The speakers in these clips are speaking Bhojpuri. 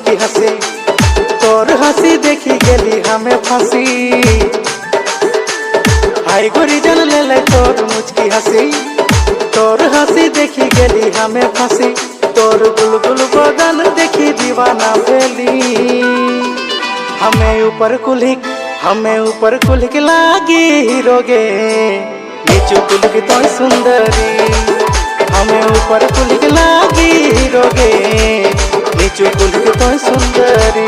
मुचकी हसी तोर हसी देखी गेली हमें फांसी हाय गोरी जन ले ले तोर मुचकी हसी तोर हसी देखी गेली हमें फांसी तोर बुलबुल बदन देखी दीवाना भेली हमें ऊपर कुलिक लागी हीरोगे नीचू कुलिक तो सुंदरी हमें ऊपर कुलिक लागी हीरोगे नीचू कुलिक तो सुंदरी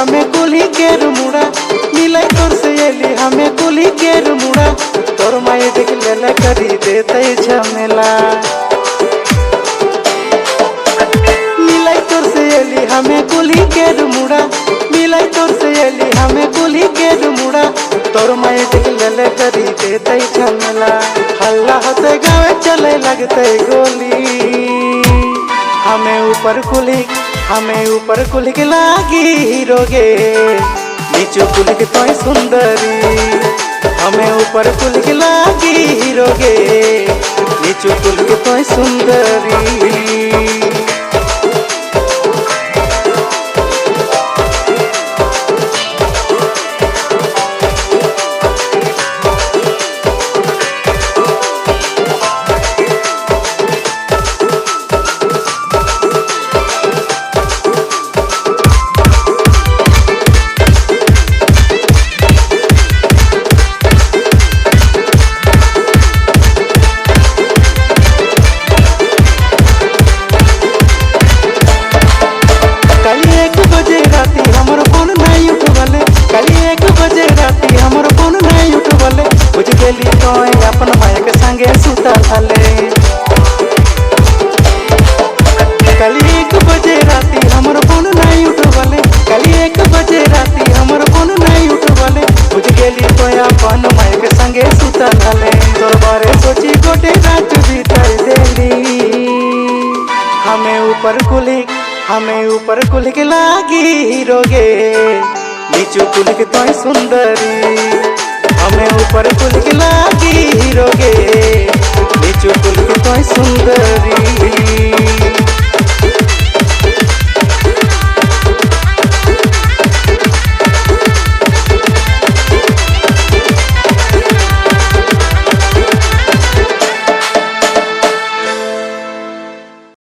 हमें कुली केर मुड़ा मिलाई तोर से एली हमें कुली केर मुड़ा तोर माई देख ले करी देते झमेला मिलाई तोर से एली हमें कुली केर मुड़ा मिलाई तोर से एली हमें कुली केर मुड़ा तोर माई देख ले करी देते झमेला हल्ला होते गाँव चले लगते गोली हमें ऊपर कुलिक लागी हीरोगे नीचू कुलिक तो सुंदरी हमें ऊपर कुलिक लागी हीरोगे नीचू कुलिक तो सुंदरी अपन मायक संगे सुता थाले कल 1 बजे राती हमर फोन नहीं उठवले कल 1 बजे राती हमर फोन नहीं उठवले बुझ गेली तो अपन मायक संगे सुता थाले तोर बारे सोची गोटे रात बिताई देली हमें ऊपर कुलिक लागी हीरोगे नीचू कुलिक तो सुंदरी हमें ऊपर कुलिक लागी हीरो